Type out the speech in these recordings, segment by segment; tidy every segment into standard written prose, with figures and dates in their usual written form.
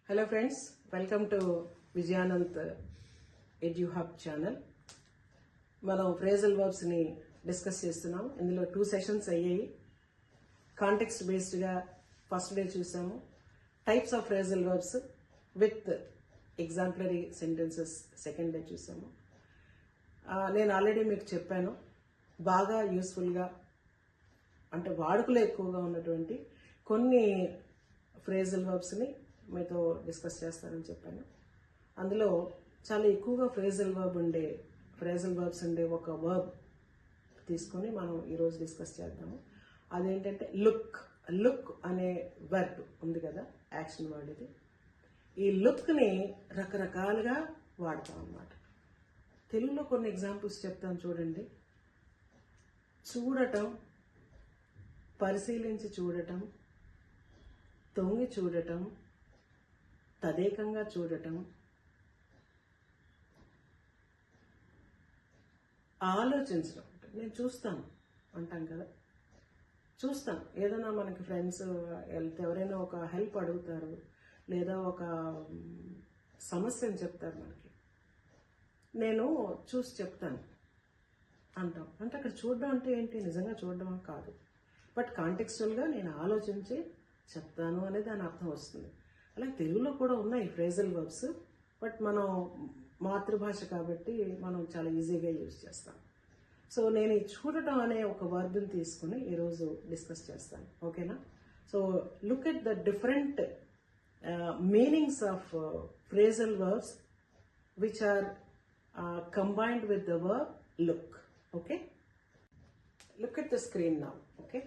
Hello friends, welcome to Vijayanand Edu Hub channel. మనం phrasal verbs ని discuss చేస్తున్నాం. ఇందులో 2 సెషన్స్ అయ్యాయి. కాంటెక్స్ట్ బేస్డ్ గా ఫస్ట్ డే చూసాము. Types of phrasal verbs with exemplary sentences second day చూసాము. నేను ఆల్రెడీ మీకు చెప్పాను, బాగా యూస్ఫుల్గా అంటే వాడుకలో ఎక్కువగా ఉన్నటువంటి కొన్ని ఫ్రేజల్ వర్బ్స్ని మీతో డిస్కస్ చేస్తానని చెప్పాను. అందులో చాలా ఎక్కువగా ఫ్రేజల్ వర్బ్స్ ఉండే ఒక వర్బ్ తీసుకొని మనం ఈరోజు డిస్కస్ చేద్దాము. అదేంటంటే లుక్ అనే వర్బ్ ఉంది కదా, యాక్షన్ వర్డ్. ఇది ఈ లుక్ని రకరకాలుగా వాడతాం అన్నమాట. తెలుగులో కొన్ని ఎగ్జాంపుల్స్ చెప్తాను చూడండి. చూడటం, పరిశీలించి చూడటం, తొంగి చూడటం, తదేకంగా చూడటం, ఆలోచించడం. నేను చూస్తాను అంటాం కదా, చూస్తాను. ఏదైనా మనకి ఫ్రెండ్స్ ఎవరైనా ఒక హెల్ప్ అడుగుతారు లేదా ఒక సమస్యను చెప్తారు మనకి, నేను చూసి చెప్తాను అంటాం. అంటే అక్కడ చూడడం అంటే ఏంటి, నిజంగా చూడడం కాదు, బట్ కాంటెక్స్చువల్గా నేను ఆలోచించి చెప్తాను అనేది దాని అర్థం వస్తుంది. అలాగే తెలుగులో కూడా ఉన్నాయి ఫ్రేజల్ వర్బ్స్, బట్ మనం మాతృభాష కాబట్టి మనం చాలా ఈజీగా యూజ్ చేస్తాం. సో నేను ఈ చూడటం అనే ఒక వర్బ్ని తీసుకుని ఈరోజు డిస్కస్ చేస్తాను, ఓకేనా? So look at the different meanings of phrasal verbs which are combined with the verb look. Okay, look at the screen now. Okay,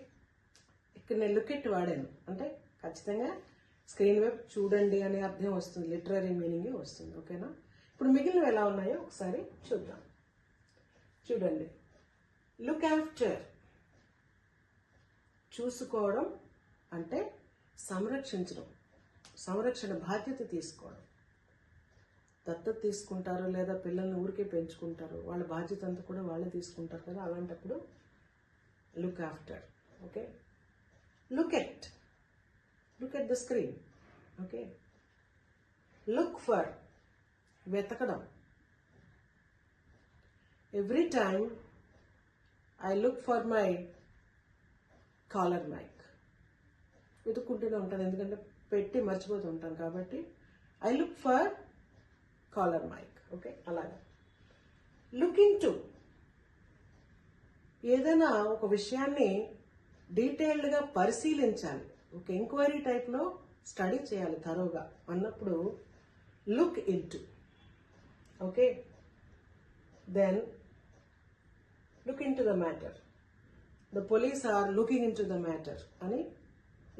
ఇక్కడ నేను లుక్ ఎట్ వాడాను అంటే ఖచ్చితంగా స్క్రీన్ వైపు చూడండి అనే అర్థం వస్తుంది, లిటరరీ మీనింగే వస్తుంది. ఓకేనా? ఇప్పుడు మిగిలినవి ఎలా ఉన్నాయో ఒకసారి చూద్దాం. చూడండి, లుక్ ఆఫ్టర్, చూసుకోవడం అంటే సంరక్షించడం, సంరక్షణ బాధ్యత తీసుకోవడం. దత్తత తీసుకుంటారు లేదా పిల్లల్ని ఊరికే పెంచుకుంటారు, వాళ్ళ బాధ్యత అంతా కూడా వాళ్ళే తీసుకుంటారు కదా, అలాంటప్పుడు look after. Okay, look at the screen. Okay, look for, వెతకడం. Every time I look for my collar mic. వెతుక్కుంటూనే ఉంటాను, ఎందుకంటే పెట్టి మర్చిపోతూ ఉంటాను కాబట్టి I look for collar mic. Okay, అలాగే లుకింగ్ టు, ఏదైనా ఒక విషయాన్ని డీటెయిల్డ్గా పరిశీలించాలి, ఒక ఎంక్వైరీ టైప్లో స్టడీ చేయాలి థరోగా అన్నప్పుడు look into. Okay, then look into the matter. The police are looking into the matter అని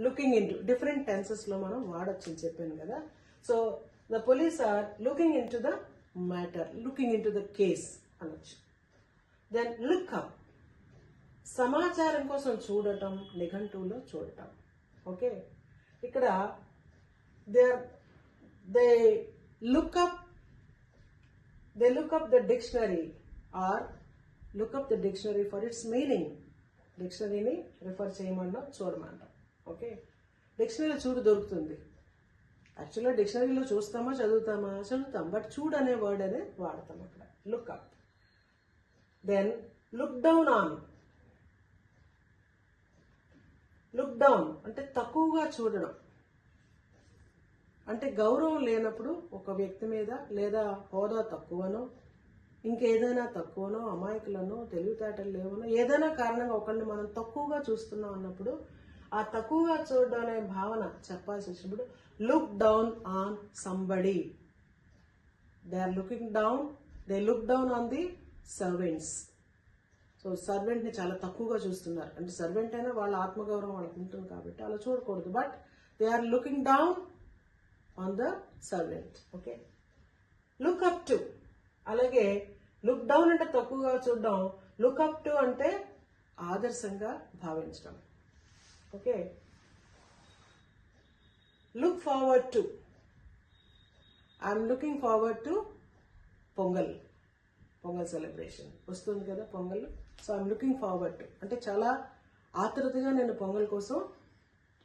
లుకింగ్ ఇంటూ డిఫరెంట్ టెన్సెస్లో మనం వాడచ్చు అని చెప్పాను కదా. So the police are looking into the matter, looking into the case అనొచ్చు. దెన్ లుక్ అప్, సమాచారం కోసం చూడటం, నిఘంటువులో చూడటం. ఓకే, ఇక్కడ they look up the dictionary or look up the dictionary for its meaning. డిక్షనరీని రిఫర్ చేయమన్నా చూడమంటాం. ఓకే, డిక్షనరీ చూడు దొరుకుతుంది. యాక్చువల్గా డిక్షనరీలో చూస్తామా చదువుతాం, బట్ చూడు అనే వర్డ్ అనేది వాడతాం అక్కడ, look up. Then look down on, look down అంటే తక్కువగా చూడడం. అంటే గౌరవం లేనప్పుడు ఒక వ్యక్తి మీద, లేదా హోదా తక్కువనో, ఇంకేదైనా తక్కువనో, అమాయకులనో, తెలివితేటలు లేవనో, ఏదైనా కారణంగా ఒకరిని మనం తక్కువగా చూస్తున్నాం అన్నప్పుడు ఆ తక్కువగా చూడడం అనే భావన చెప్పాల్సి వచ్చినప్పుడు look down on somebody. They look down on the servants. So సర్వెంట్ని చాలా తక్కువగా చూస్తున్నారు అంటే సర్వెంట్ అయినా వాళ్ళ ఆత్మగౌరవం వాళ్ళకు ఉంటుంది కాబట్టి అలా చూడకూడదు, but they are looking down on the servant. Okay, look up to, అలాగే లుక్ డౌన్ అంటే తక్కువగా చూడడం, లుక్ అప్ టు అంటే ఆదర్శంగా భావించడం. Okay, look forward to, I'm looking forward to Pongal celebration వస్తుంది కదా, Pongal. So I'm looking forward to అంటే చాలా ఆతృతగా నేను పొంగల్ కోసం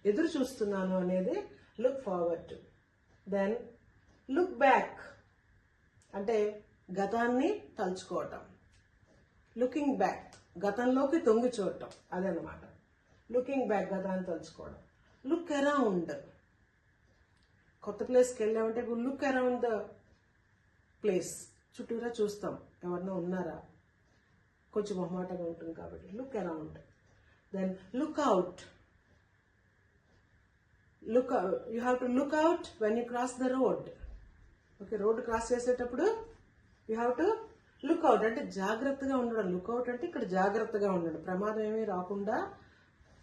ఎదురు చూస్తున్నాను అనేది look forward to. Then look back అంటే గతాన్ని తలుచుకోవటం. లుకింగ్ బ్యాక్ గతంలోకి తొంగి చూడటం, అదనమాట లుకింగ్ బ్యాక్, గతాన్ని తలుచుకోవడం. లుక్ అరౌండ్ కొత్త ప్లేస్కి వెళ్ళామంటే లుక్ అరౌండ్ ద ప్లేస్, చుట్టూరా చూస్తాం ఎవరన్నా ఉన్నారా, కొంచెం మొహమాటంగా ఉంటుంది కాబట్టి look around. Then look out, you have to look out when you cross the road. Okay, road cross చేసేటప్పుడు you have to look out అంటే జాగ్రత్తగా ఉండడం. లుక్అవుట్ అంటే ఇక్కడ జాగ్రత్తగా ఉండడం, ప్రమాదం ఏమీ రాకుండా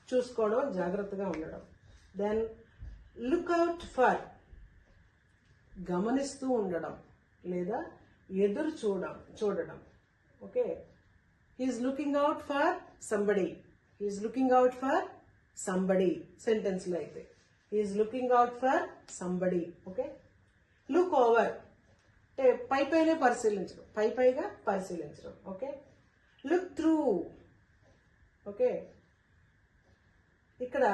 చూసుకోవడం, జాగ్రత్తగా ఉండడం. దెన్ లుక్అవుట్ ఫర్ గమనిస్తూ ఉండడం లేదా ఎదురు చూడడం. Okay, he's looking out for somebody, he's looking out for somebody సెంటెన్స్లో అయితే he's looking out for somebody. Okay, look over అంటే పైనే పరిశీలించడం, పైగా పరిశీలించడం. Okay, look through. ఓకే, ఇక్కడ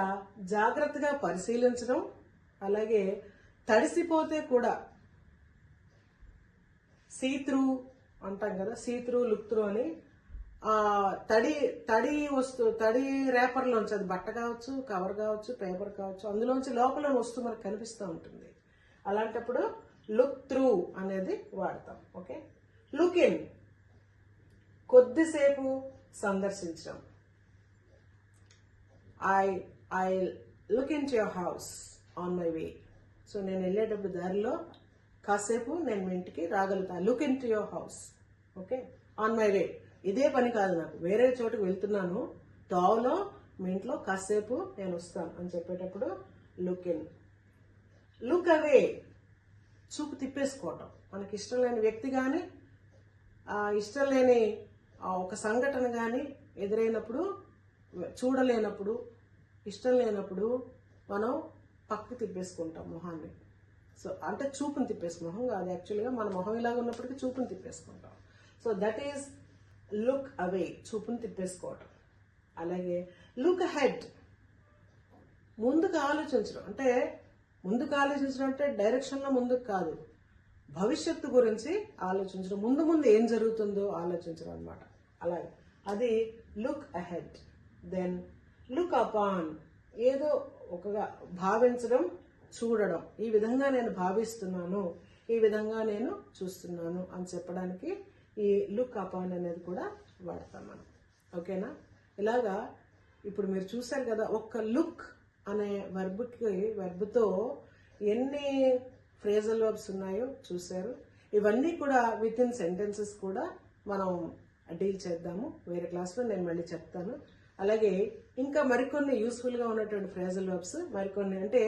జాగ్రత్తగా పరిశీలించడం, అలాగే తడిసిపోతే కూడా సీ త్రూ అంటాం కదా, సీ త్రూ లుక్ త్రూ అని. తడి రేపర్లోంచి, అది బట్ట కావచ్చు, కవర్ కావచ్చు, పేపర్ కావచ్చు, అందులోంచి లోపల వస్తువు మనకు కనిపిస్తూ ఉంటుంది. అలాంటప్పుడు లుక్ త్రూ అనేది వాడతాం. ఓకే, లుక్ ఇన్ కొద్దిసేపు సందర్శించడం. I look in to your house on my way. So నేను వెళ్ళేటప్పుడు దారిలో కాసేపు నేను మీ ఇంటికి రాగలుగుతాను. Look in to your house. Okay, on my way, ఇదే పని కాదు నాకు, వేరే చోటుకు వెళ్తున్నాను, తావులో మీ ఇంట్లో కాసేపు నేను వస్తాను అని చెప్పేటప్పుడు లుక్ ఇన్. లుక్ అవే చూపు తిప్పేసుకోవటం. మనకి ఇష్టం లేని వ్యక్తి కానీ ఇష్టం లేని ఒక సంఘటన కానీ ఎదురైనప్పుడు, చూడలేనప్పుడు, ఇష్టం లేనప్పుడు మనం పక్కకు తిప్పేసుకుంటాం మొహాన్ని. సో అంటే చూపుని తిప్పేసుకుంటాం, మొహం కాదు యాక్చువల్గా, మన మొహం ఇలాగ ఉన్నప్పటికీ చూపుని తిప్పేసుకుంటాం. సో దట్ ఈజ్ లుక్ అవే, చూపుని తిప్పేసుకోవటం. అలాగే లుక్ అహెడ్ ముందుకు ఆలోచించడం. అంటే ముందుకు ఆలోచించడం అంటే డైరెక్షన్లో ముందుకు కాదు, భవిష్యత్తు గురించి ఆలోచించడం, ముందు ఏం జరుగుతుందో ఆలోచించడం అనమాట. అలాగే అది look ahead. Then look upon ఏదో ఒకగా భావించడం, చూడడం. ఈ విధంగా నేను భావిస్తున్నాను, ఈ విధంగా నేను చూస్తున్నాను అని చెప్పడానికి ఈ లుక్ అపాన్ అనేది కూడా వాడతాం మనం. ఓకేనా, ఇలాగా ఇప్పుడు మీరు చూశారు కదా, ఒక్క లుక్ అనే వెర్బ్తో ఎన్ని ఫ్రేజల్ వర్బ్స్ ఉన్నాయో చూశారు. ఇవన్నీ కూడా విత్ ఇన్ సెంటెన్సెస్ కూడా మనం డీల్ చేద్దాము, వేరే క్లాస్లో నేను మళ్ళీ చెప్తాను. అలాగే ఇంకా మరికొన్ని యూస్ఫుల్గా ఉన్నటువంటి ఫ్రేజల్ వర్బ్స్ మరికొన్ని, అంటే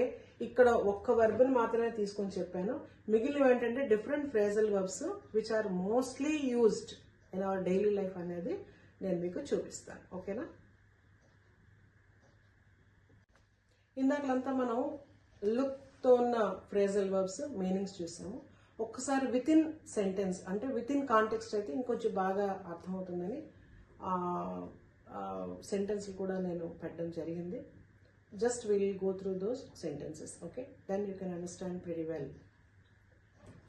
ఇక్కడ ఒక్క వర్బ్ని మాత్రమే తీసుకొని చెప్పాను, మిగిలినవి ఏంటంటే different phrasal verbs which are mostly used in our daily life అనేది నేను మీకు చూపిస్తాను. ఓకేనా, ఇందాకలంతా మనం లుక్తో ఉన్న ఫ్రేజల్ వర్బ్స్ మీనింగ్స్ చూసాము. ఒక్కసారి విత్ ఇన్ సెంటెన్స్ అంటే విత్ ఇన్ కాంటెక్స్ట్ అయితే ఇంకొంచెం బాగా అర్థమవుతుందని సెంటెన్స్ కూడా నేను పెట్టడం జరిగింది. Just will go through those sentences. Okay, then you can understand very well.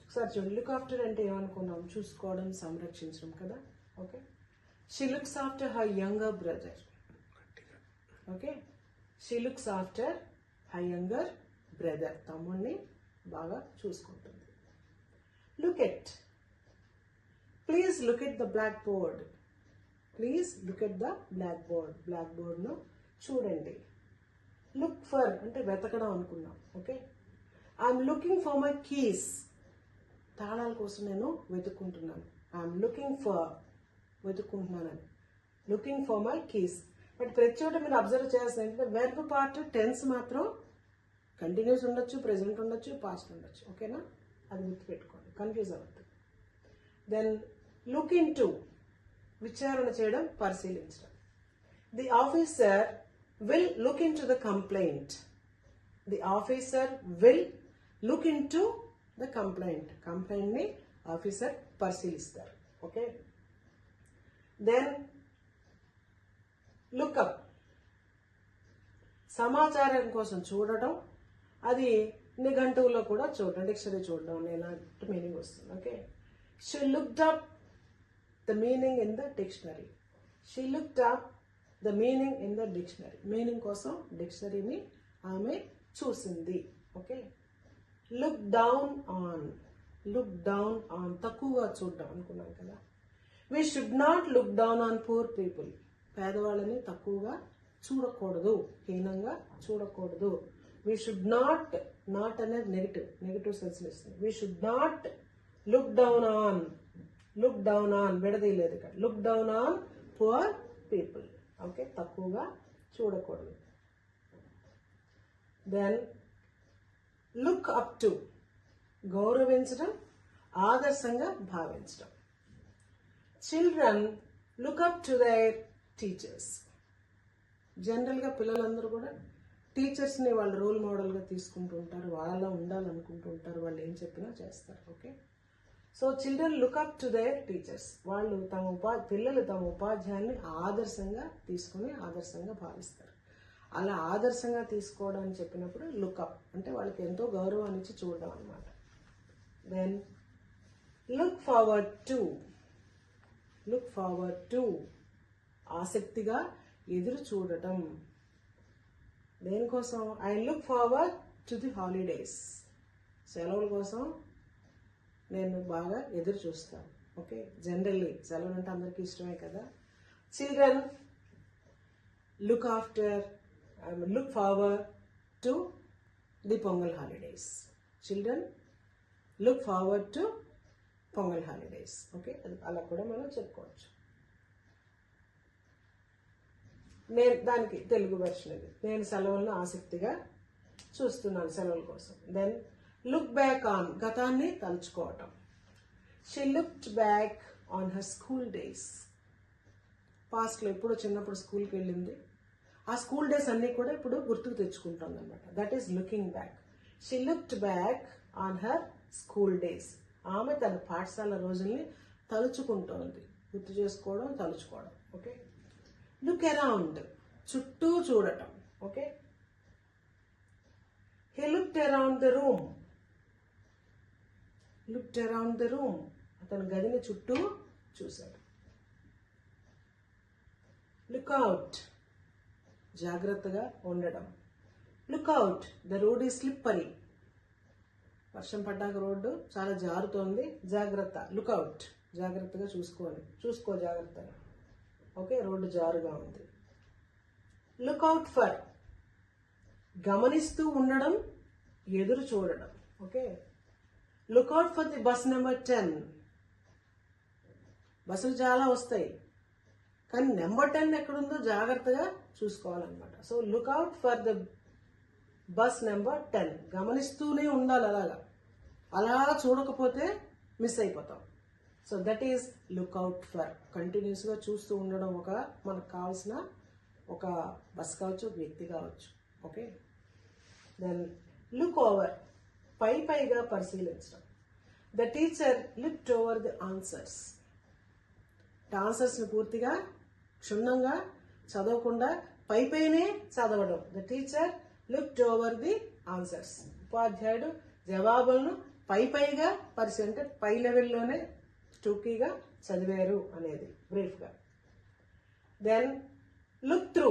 ఒకసారి చూడండి, లుక్ ఆఫ్టర్ అంటే ఏమనుకున్నాం, చూసుకోవడం, సంరక్షించడం కదా. Okay, she looks after her younger brother. Okay, she looks after her younger brother, తమ్ముడిని బాగా చూసుకుంటుంది. Look at, please look at the black board. Please look at the black board, black బోర్డ్ను చూడండి. లుక్ ఫర్ అంటే వెతకడం అనుకున్నాం. Okay, I'm looking for my keys, తాళాల కోసం నేను వెతుక్కుంటున్నాను. ఐఎమ్ లుకింగ్ ఫర్ వెతుక్కుంటున్నానని, looking for my keys. But ప్రతి చోట మీరు అబ్జర్వ్ చేయాల్సిన ఏంటంటే వెర్బ్ పార్ట్ టెన్స్ మాత్రం కంటిన్యూస్ ఉండొచ్చు, ప్రెజెంట్ ఉండొచ్చు, పాస్ట్ ఉండొచ్చు. ఓకేనా, అది గుర్తుపెట్టుకోండి, కన్ఫ్యూజ్ అవ్వద్దు. దెన్ లుక్ ఇన్ టు విచారణ చేయడం, పరిశీలించడం. The officer will look in to the complaint. The officer will look in to the complaint, కంప్లైంట్ని ఆఫీసర్ పరిశీలిస్తారు. ఓకే, దెన్ లుక్అప్ సమాచారం కోసం చూడటం, అది నిఘంటువులో కూడా చూడడం, డిక్షనరీ చూడడం ఎలాంటి మీనింగ్ వస్తుంది. Okay, she looked up the meaning in the dictionary. She looked up the meaning in the dictionary. Meaning కోసం డిక్షనరీని ఆమె చూసింది. Okay, look down on. Look down on తక్కువగా చూడడం అనుకున్నాం కదా. We should not look down on poor people. పేదవాళ్ళని తక్కువగా చూడకూడదు, హీనంగా చూడకూడదు. వీ షుడ్ నాట్, నాట్ అనేది నెగిటివ్ సెన్స్ ఇస్తుంది. We should not look down on, look down on విడదీయలేదు ఇక్కడ. Look down on poor people. Okay, తక్కువగా చూడకూడదు. దెన్ లుక్ అప్ టు, గౌరవించడం, ఆదర్శంగా భావించడం. Children look up to their teachers. జనరల్గా పిల్లలందరూ కూడా టీచర్స్ని వాళ్ళు రోల్ మోడల్గా తీసుకుంటూ ఉంటారు, వాళ్ళ ఉండాలనుకుంటూ ఉంటారు, వాళ్ళు ఏం చెప్పినా చేస్తారు. Okay, so children look up to their teachers. వాళ్ళు పిల్లలు తమ ఉపాధ్యాయుల్ని ఆదర్శంగా తీసుకుని ఆదర్శంగా భావిస్తారు. అలా ఆదర్శంగా తీసుకోవడం అని చెప్పినప్పుడు లుక్అప్ అంటే వాళ్ళకి ఎంతో గౌరవాన్ని ఇచ్చి చూడడం అనమాట. Then look forward to. Look forward to ఆసక్తిగా ఎదురు చూడటం. దేనికోసం? I look forward to the holidays. సెలవుల కోసం నేను బాగా ఎదురు చూస్తాను. ఓకే, జనరల్లీ సెలవులు అంటే అందరికీ ఇష్టమే కదా. Children look after look forward to the pongal holidays. Children look forward to pongal holidays. Okay, అలా కూడా మనం చెప్పుకోవచ్చు. నేను దానికి తెలుగు వెర్షన్ ఇది. నేను సెలవులను ఆసక్తిగా చూస్తున్నాను సెలవుల కోసం. దెన్ లుక్ బ్యాక్ ఆన్, గతాన్ని తలుచుకోవటం. She looked back on her school days. పాస్ట్లో ఎప్పుడో చిన్నప్పుడు స్కూల్కి వెళ్ళింది, ఆ స్కూల్ డేస్ అన్నీ కూడా ఇప్పుడు గుర్తుకు తెచ్చుకుంటుంది అనమాట. That is looking back. She looked back on her school days. ఆమె తన పాఠశాల రోజుల్ని తలుచుకుంటోంది. గుర్తు చేసుకోవడం, తలుచుకోవడం. ఓకే, లుక్ అరౌండ్, చుట్టూ చూడటం. Okay, he looked around the room. Looked around the room, అతని గదిని చుట్టూ చూశాడు. లుక్అవుట్, జాగ్రత్తగా ఉండడం. Lookout the road is slippery. వర్షం పడ్డాక రోడ్డు చాలా జారుతోంది, జాగ్రత్త. లుక్అవుట్, జాగ్రత్తగా చూసుకో జాగ్రత్తగా. ఓకే, రోడ్డు జారుగా ఉంది. లుక్అవుట్ ఫర్, గమనిస్తూ ఉండడం, ఎదురు చూడడం. Okay, look out for the bus number 10. బస్సులు చాలా వస్తాయి, కానీ నెంబర్ 10 ఎక్కడుందో జాగ్రత్తగా చూసుకోవాలన్నమాట. So look out for the bus number 10. గమనిస్తూనే ఉండాలి, అలా చూడకపోతే మిస్ అయిపోతాం. So that is look out for. కంటిన్యూస్గా చూస్తూ ఉండడం మనకు కావాల్సిన ఒక బస్ కావచ్చు, ఒక వ్యక్తి కావచ్చు. ఓకే, దెన్ లుక్ ఓవర్, పైగా పరిశీలించడం. The teacher looked over the answers. ఆన్సర్స్ని పూర్తిగా క్షుణ్ణంగా చదవకుండా పైనే చదవడం. The teacher looked over the answers. ఉపాధ్యాయుడు జవాబులను పైగా అంటే పై లెవెల్లోనే టూకీగా చదివారు అనేది బ్రీఫ్గా. దెన్ లుక్ త్రూ,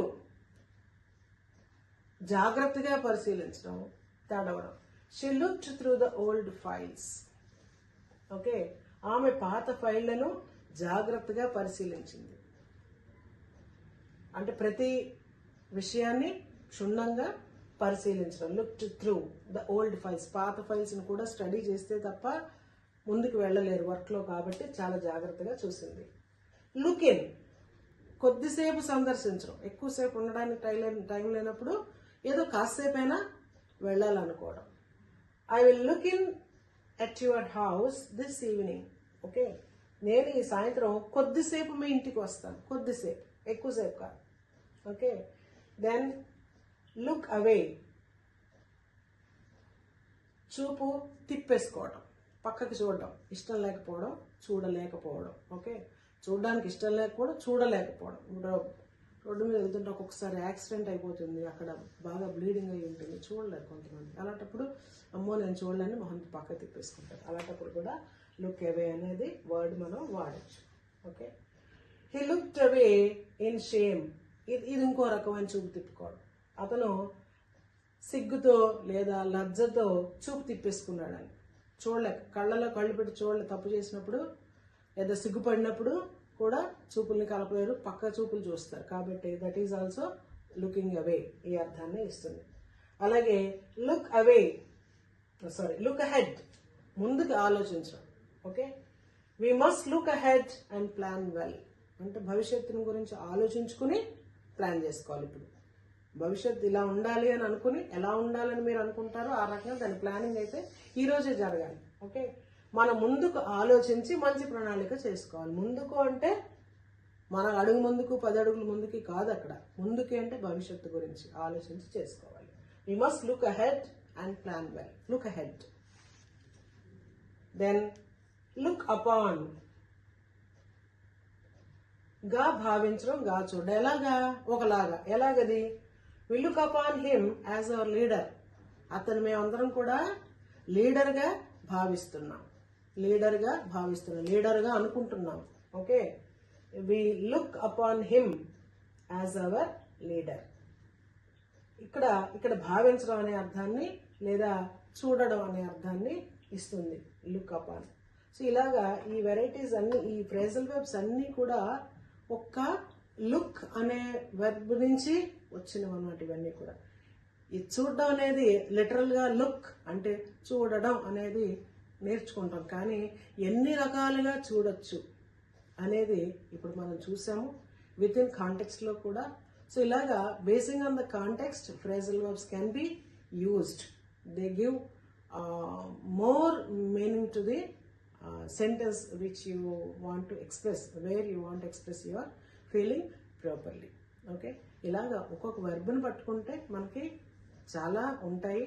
జాగ్రత్తగా పరిశీలించడం, తడవడం. She looked through the old files. Okay, ఆమె పాత ఫైళ్లను జాగ్రత్తగా పరిశీలించింది. అంటే ప్రతి విషయాన్ని క్షుణ్ణంగా పరిశీలించడం. Looked through the old files. పాత ఫైల్స్ని కూడా స్టడీ చేస్తే తప్ప ముందుకు వెళ్ళలేరు వర్క్లో, కాబట్టి చాలా జాగ్రత్తగా చూసింది. లుక్ ఇన్, కొద్దిసేపు సందర్శించడం. ఎక్కువసేపు ఉండడానికి టైం లేనప్పుడు ఏదో కాసేపైనా వెళ్ళాలనుకోవడం. I will look in at your house this evening. Okay, నేను ఈ సాయంత్రం కొద్దిసేపు మీ ఇంటికి వస్తాను. కొద్దిసేపు, ఎక్కువసేపు కాదు. ఓకే, దెన్ లుక్ అవే, చూపు తిప్పేసుకోవడం, పక్కకి చూడడం. ఇష్టం లేకపోవడం, చూడలేకపోవడం. ఓకే, చూడడానికి ఇష్టం లేకపోవడం, చూడలేకపోవడం. రోడ్డు మీద వెళ్తుంటే ఒక్కొక్కసారి యాక్సిడెంట్ అయిపోతుంది, అక్కడ బాగా బ్లీడింగ్ అయి ఉంటుంది, చూడలేరు కొంతమంది. అలాంటప్పుడు అమ్మో నేను చూడలేని మొహం పక్క తిప్పేసుకుంటారు. అలాంటప్పుడు కూడా లుక్ అవే అనేది వర్డ్ మనం వాడచ్చు. Okay, he looked away in shame. ఇది ఇంకో రకమైన చూపు తిప్పుకోవడం. అతను సిగ్గుతో లేదా లజ్జతో చూపు తిప్పేసుకున్నాడని, చూడలేక కళ్ళలో కళ్ళు పెట్టి చూడలే, తప్పు చేసినప్పుడు లేదా సిగ్గుపడినప్పుడు కూడా చూపుల్ని కలపలేరు, పక్క చూపులు చూస్తారు. కాబట్టి దట్ ఈజ్ ఆల్సో లుకింగ్ అవే, ఈ అర్థాన్ని ఇస్తుంది. అలాగే లుక్ అవే, లుక్ అహెడ్, ముందుకు ఆలోచించడం. Okay, we must look ahead and plan well. అంటే భవిష్యత్తుని గురించి ఆలోచించుకుని ప్లాన్ చేసుకోవాలి. ఇప్పుడు భవిష్యత్తు ఇలా ఉండాలి అని అనుకుని, ఎలా ఉండాలని మీరు అనుకుంటారో ఆ రకంగా దాని ప్లానింగ్ అయితే ఈరోజే జరగాలి. ఓకే, మనం ముందుకు ఆలోచించి మంచి ప్రణాళిక చేసుకోవాలి. ముందుకు అంటే మన అడుగు ముందుకు 10 అడుగులు ముందుకి కాదు, అక్కడ ముందుకి అంటే భవిష్యత్తు గురించి ఆలోచించి చేసుకోవాలి. We must look ahead and plan well. Look ahead. Then look upon, గా భావించడం, గా చూడడం. ఎలాగా? ఒకలాగా. ఎలాగది? We look upon him as our leader. అతను మేమందరం కూడా లీడర్గా భావిస్తున్నాం, లీడర్గా అనుకుంటున్నాం. Okay, we look upon him as our leader. ఇక్కడ భావించడం అనే అర్థాన్ని లేదా చూడడం అనే అర్థాన్ని ఇస్తుంది లుక్ అపాన్. సో ఇలాగా ఈ వెరైటీస్ అన్ని, ఈ ఫ్రేజల్ వెర్బ్స్ అన్నీ కూడా ఒక్క లుక్ అనే వెర్బ్ నుంచి వచ్చినవి అన్నమాట. ఇవన్నీ కూడా ఈ చూడడం అనేది లిటరల్గా లుక్ అంటే చూడడం అనేది నేర్చుకుంటాం, కానీ ఎన్ని రకాలుగా చూడొచ్చు అనేది ఇప్పుడు మనం చూసాము విత్ ఇన్ కాంటెక్స్ట్లో కూడా. సో ఇలాగా basing on the context phrasal verbs can be used. They give more meaning to the sentence which you want to express, where you want to express your feeling properly. Okay, ఇలాగా ఒక్కొక్క వెర్బ్ని పట్టుకుంటే మనకి చాలా ఉంటాయి.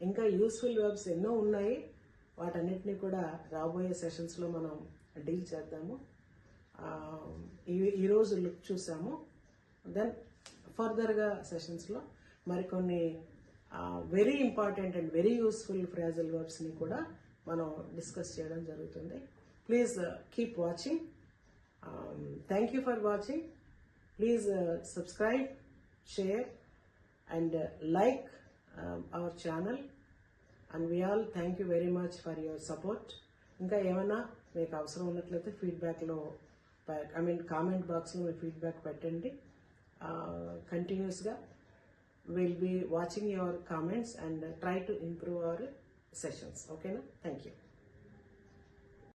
ఇంకా useful verbs ఎన్నో ఉన్నాయి. వాటన్నిటిని కూడా రాబోయే సెషన్స్లో మనం డీల్ చేద్దాము. ఈరోజు లుక్ చూసాము. దెన్ ఫర్దర్గా సెషన్స్లో మరికొన్ని very important and very useful phrasal వర్బ్స్ని కూడా మనం డిస్కస్ చేయడం జరుగుతుంది. Please keep watching. Thank you for watching. Please subscribe, share and like our channel. And we all thank you very much for your support. ఇంకా ఏమైనా మీకు అవసరం ఉన్నట్లయితే ఫీడ్బ్యాక్లో కామెంట్ బాక్స్లో మీ ఫీడ్బ్యాక్ పెట్టండి. కంటిన్యూస్గా will be watching your comments and try to improve our sessions. Okay, no? Thank you.